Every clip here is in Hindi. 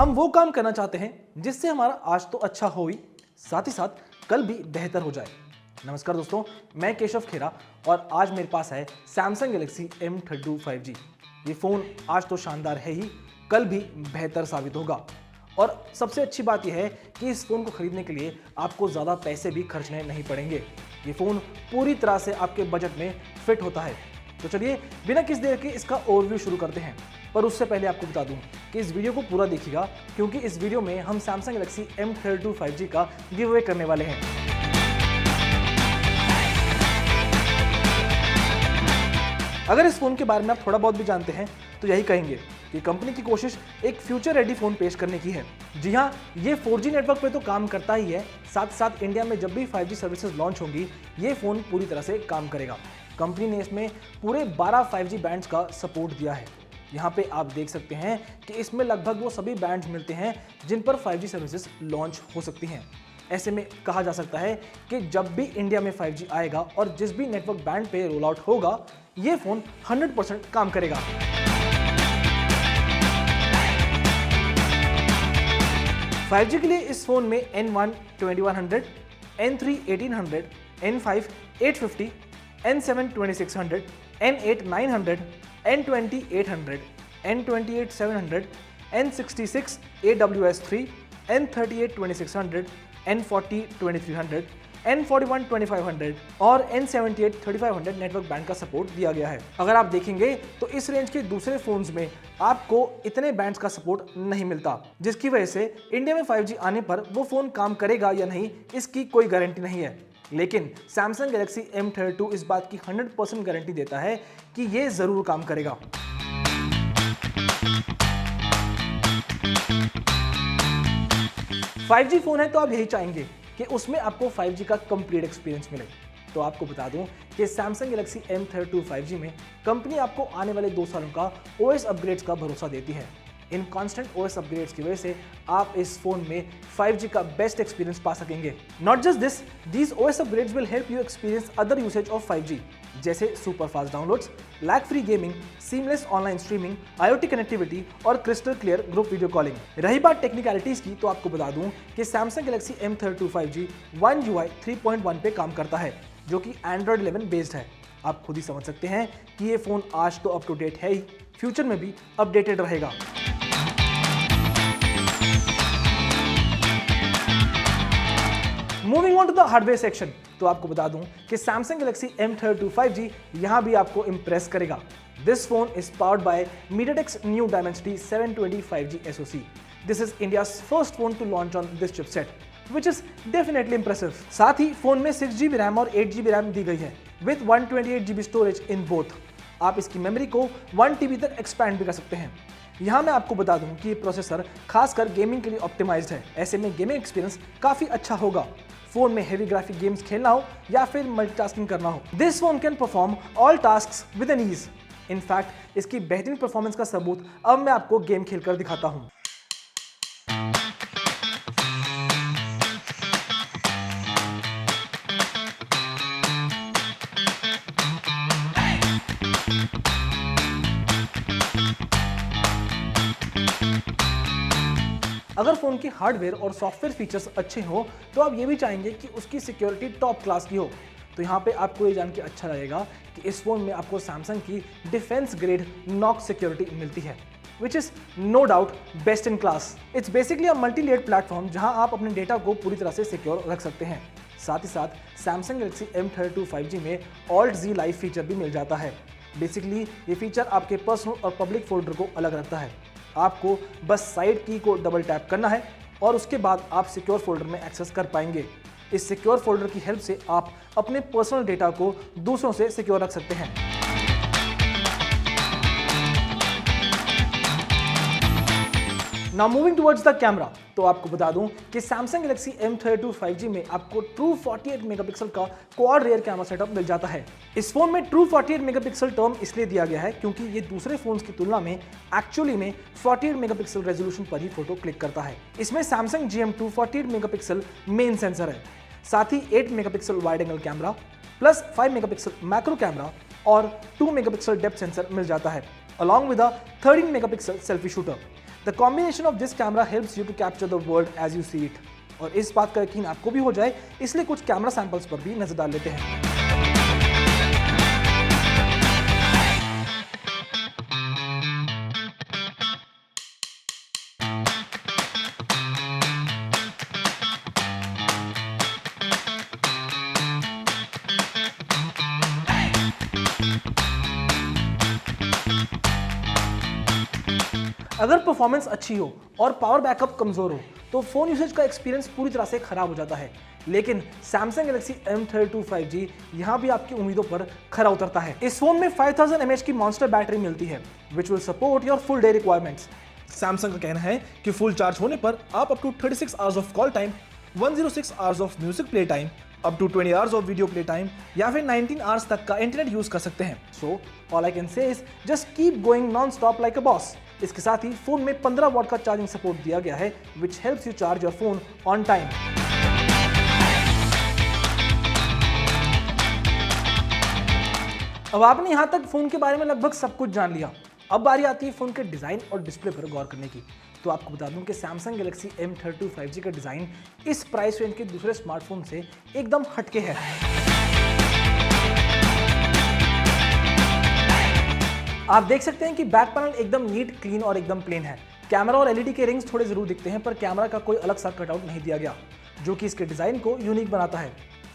हम वो काम करना चाहते हैं जिससे हमारा आज तो अच्छा हो ही, साथ ही साथ कल भी बेहतर हो जाए। नमस्कार दोस्तों, मैं केशव खेरा और आज मेरे पास है सैमसंग गैलेक्सी M32 5G। ये फ़ोन आज तो शानदार है ही, कल भी बेहतर साबित होगा। और सबसे अच्छी बात यह है कि इस फ़ोन को खरीदने के लिए आपको ज़्यादा पैसे भी खर्चने नहीं पड़ेंगे। ये फ़ोन पूरी तरह से आपके बजट में फिट होता है। तो चलिए बिना किसी देर के इसका ओवरव्यू शुरू करते हैं। पर उससे पहले आपको बता दूं कि इस वीडियो को पूरा देखिएगा, क्योंकि इस वीडियो में हम सैमसंग गैलेक्सी M32 5G का गिव अवे करने वाले हैं। अगर इस फोन के बारे में आप थोड़ा बहुत भी जानते हैं तो यही कहेंगे कि कंपनी की कोशिश एक फ्यूचर रेडी फोन पेश करने की है। जी हाँ, ये 4G नेटवर्क पे तो काम करता ही है, साथ साथ इंडिया में जब भी 5G सर्विसेज लॉन्च होंगी ये फोन पूरी तरह से काम करेगा। कंपनी ने इसमें पूरे 12 5G बैंड्स का सपोर्ट दिया है। यहाँ पे आप देख सकते हैं कि इसमें लगभग वो सभी बैंड्स मिलते हैं जिन पर 5G सर्विसेज लॉन्च हो सकती हैं। ऐसे में कहा जा सकता है कि जब भी इंडिया में 5G आएगा और जिस भी नेटवर्क बैंड पे रोल आउट होगा, ये फोन 100% काम करेगा। फाइव जी के लिए इस फोन में N1 2100, N3 1800, N5 850, N7 2600, N8 900, N20 800, N28 700, N66 AWS3, N38 2600, N40 2300, N41 2500 और N78 3500 नेटवर्क बैंड का सपोर्ट दिया गया है। अगर आप देखेंगे तो इस रेंज के दूसरे फोन्स में आपको इतने बैंड्स का सपोर्ट नहीं मिलता, जिसकी वजह से इंडिया में 5G आने पर वो फोन काम करेगा या नहीं इसकी कोई गारंटी नहीं है। लेकिन सैमसंग गैलेक्सी M32 इस बात की 100% गारंटी देता है कि ये जरूर काम करेगा। फाइव जी फोन है तो आप यही चाहेंगे कि उसमें आपको 5G का कंप्लीट एक्सपीरियंस मिले। तो आपको बता दूं कि सैमसंग गैलेक्सी M32 5G में कंपनी आपको आने वाले 2 सालों का OS अपग्रेड्स का भरोसा देती है। इन कांस्टेंट OS अपग्रेड्स की वजह से आप इस फोन में 5G का बेस्ट एक्सपीरियंस पा सकेंगे। Not just this, these OS upgrades will help you experience other usage of 5G, जैसे super fast downloads, lag free gaming, seamless online streaming, IoT connectivity और crystal clear group video calling. रही बात टेक्निकलिटीज की, तो आपको बता दूं कि Samsung Galaxy M32 5G One UI 3.1 पे काम करता है, जो कि Android 11 बेस्ड है। आप खुद ही समझ सकते हैं कि ये फोन आज तो अप टू डेट है ही, फ्यूचर में भी अपडेटेड रहेगा। Moving on to the hardware section, तो आपको बता दूं कि सैमसंग गैलेक्सी M32 5G यहां भी आपको इंप्रेस करेगा। This phone is powered by MediaTek's new Dimensity 720 5G SoC. This is India's first phone to launch on this chipset, which is definitely impressive. साथ ही फोन में 6GB रैम और 8GB रैम दी गई है with 128GB storage in both. आप इसकी मेमोरी को 1TB तक एक्सपैंड भी कर सकते हैं। यहाँ मैं आपको बता दूं कि ये प्रोसेसर खासकर गेमिंग के लिए ऑप्टिमाइज्ड है। ऐसे में गेमिंग एक्सपीरियंस काफी अच्छा होगा। फोन में हेवी ग्राफिक गेम्स खेलना हो या फिर मल्टीटास्किंग करना हो, this phone can perform all tasks with an ease. In fact इसकी बेहतरीन परफॉर्मेंस का सबूत अब मैं आपको गेम खेलकर दिखाता हूं। अगर फोन की हार्डवेयर और सॉफ्टवेयर फीचर्स अच्छे हो तो आप ये भी चाहेंगे कि उसकी सिक्योरिटी टॉप क्लास की हो। तो यहाँ पे आपको ये जान के अच्छा लगेगा कि इस फोन में आपको सैमसंग की डिफेंस ग्रेड नॉक सिक्योरिटी मिलती है, which is no doubt best in class. It's basically a multi layered platform जहाँ आप अपने डेटा को पूरी तरह से सिक्योर रख सकते हैं। साथ ही साथ सैमसंग गैलेक्सी M32 5G में Alt-Z लाइव फीचर भी मिल जाता है। बेसिकली ये फीचर आपके पर्सनल और पब्लिक फोल्डर को अलग रखता है। आपको बस साइड की को डबल टैप करना है और उसके बाद आप सिक्योर फोल्डर में एक्सेस कर पाएंगे। इस सिक्योर फोल्डर की हेल्प से आप अपने पर्सनल डेटा को दूसरों से सिक्योर रख सकते हैं। Now moving towards the camera, तो आपको बता दूं कि सैमसंग गैलेक्सी M32 5G में आपको ट्रू 48 मेगापिक्सल का क्वाड रियर कैमरा सेटअप मिल जाता है। इस फोन में ट्रू 48 मेगापिक्सल टर्म इसलिए दिया गया है क्योंकि ये दूसरे फोन्स की तुलना में एक्चुअली में 48 मेगापिक्सल रेजोल्यूशन पर ही फोटो क्लिक करता है। इसमें Samsung GM2 48 megapixel main sensor है, साथ ही 8 megapixel wide angle camera plus 5 megapixel macro camera और 2 मेगापिक्सल डेप्थ सेंसर मिल जाता है, along with a 13 megapixel selfie shooter. The combination of this camera helps you to capture the world as you see it. और इस बात का यकीन आपको भी हो जाए, इसलिए कुछ कैमरा सैंपल्स पर भी नजर डाल लेते हैं। अगर परफॉर्मेंस अच्छी हो और पावर बैकअप कमजोर हो तो फोन यूसेज का एक्सपीरियंस पूरी तरह से खराब हो जाता है। लेकिन Samsung Galaxy M32 5G यहां भी आपकी उम्मीदों पर खरा उतरता है। इस फोन में 5000 mAh की मॉन्स्टर बैटरी मिलती है which will support your full day requirements. Samsung का कहना है कि फुल चार्ज होने पर आप up to 36 hours of call time, 106 hours of music play time, up to 20 hours of video play time या फिर 19 आवर्स तक का इंटरनेट यूज कर सकते हैं। So all I can say is just keep going non stop like a boss. इसके साथ ही फोन में 15 वॉट का चार्जिंग सपोर्ट दिया गया है which helps you charge your phone on time. अब आपने यहां तक फोन के बारे में लगभग सब कुछ जान लिया। अब बारी आती है फोन के डिजाइन और डिस्प्ले पर गौर करने की। तो आपको बता दूं कि Samsung Galaxy M32 5G का डिजाइन इस प्राइस रेंज के दूसरे स्मार्टफोन से एकदम हटके है। आप देख सकते हैं कि बैक पैनल एकदम नीट, क्लीन और एकदम प्लेन है। कैमरा और एलईडी के रिंग्स थोड़े जरूर दिखते हैं, पर कैमरा का कोई अलग सा कटआउट नहीं दिया गया, जो कि इसके डिजाइन को यूनिक बनाता है।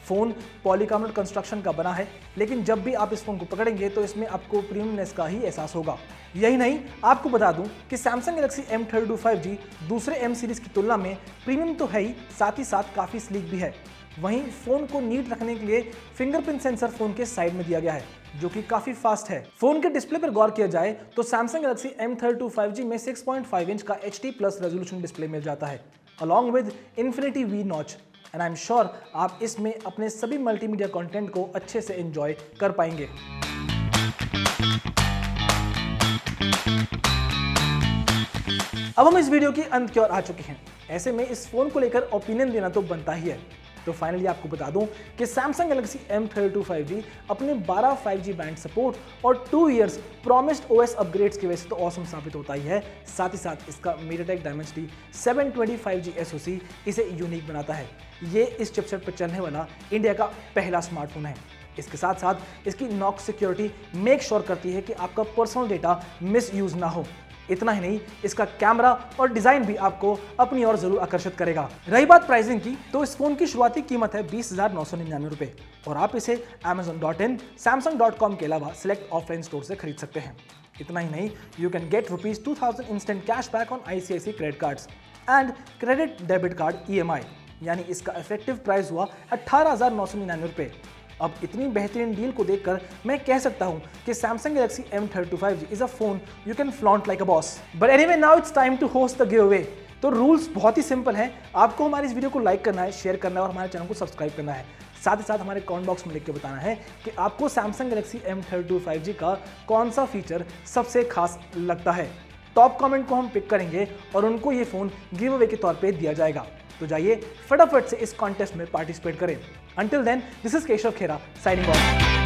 फोन पॉलीकार्बोनेट कंस्ट्रक्शन का बना है, लेकिन जब भी आप इस फोन को पकड़ेंगे तो इसमें आपको प्रीमियमनेस का ही एहसास होगा। यही नहीं, आपको बता दूं कि Samsung Galaxy M32 5G दूसरे M सीरीज की तुलना में प्रीमियम तो है ही, साथ ही साथ काफी स्लीक भी है। वहीं फोन को नीट रखने के लिए फिंगरप्रिंट सेंसर फोन के साइड में दिया गया है, जो कि काफी फास्ट है। फोन के डिस्प्ले पर गौर किया जाए तो Samsung Galaxy M32 5G में 6.5 इंच का HD+ रेजोल्यूशन डिस्प्ले मिल जाता है, along with Infinity V notch. And I am sure आप इसमें अपने सभी मल्टीमीडिया कंटेंट को अच्छे से एंजॉय कर पाएंगे। अब हम इस वीडियो की अंत की ओर आ चुके हैं। ऐसे में इस फोन को लेकर ओपिनियन देना तो बनता ही है। तो फाइनली आपको बता दूं कि Samsung Galaxy M32 5G अपने 12 5G बैंड सपोर्ट और 2 इयर्स प्रॉमिस्ड OS अपग्रेड्स की वजह से तो ऑसम साबित होता ही है। साथ ही साथ इसका MediaTek Dimensity 720 5G SoC इसे यूनिक बनाता है। ये इस चिपसेट पर चलने वाला इंडिया का पहला स्मार्टफोन है। इसके साथ साथ इसकी नॉक सिक्योरिटी मेक श्योर करती है कि आपका पर्सनल डेटा मिस यूज ना हो। इतना ही नहीं, इसका कैमरा और डिजाइन भी आपको अपनी ओर जरूर आकर्षित करेगा। रही बात प्राइसिंग की, तो इस फोन की शुरुआती कीमत है 20,999 रुपए और आप इसे Amazon.in, Samsung.com के अलावा सिलेक्ट ऑफलाइन स्टोर से खरीद सकते हैं। इतना ही नहीं, you can get ₹2000 instant cash back on ICICI credit cards and credit debit card EMI, यानी इसका इफेक्टिव प्राइस हुआ 18,999 रुपए। अब इतनी बेहतरीन डील को देखकर मैं कह सकता हूं कि Samsung Galaxy M32 5G is a phone you can flaunt like a boss. But anyway, now it's time to host the giveaway. तो रूल्स बहुत ही सिंपल हैं। आपको हमारी इस वीडियो को लाइक करना है, शेयर करना है और हमारे चैनल को सब्सक्राइब करना है। साथ ही साथ हमारे कमेंट बॉक्स में लिख के बताना है कि आपको Samsung Galaxy M32 5G का कौन सा फीचर सबसे खास लगता है। टॉप कमेंट को हम पिक करेंगे और उनको ये फोन गिव अवे के तौर पे दिया जाएगा। तो जाइए फटाफट से इस कॉन्टेस्ट में पार्टिसिपेट करें। Until then, this is Keshav Khera signing off.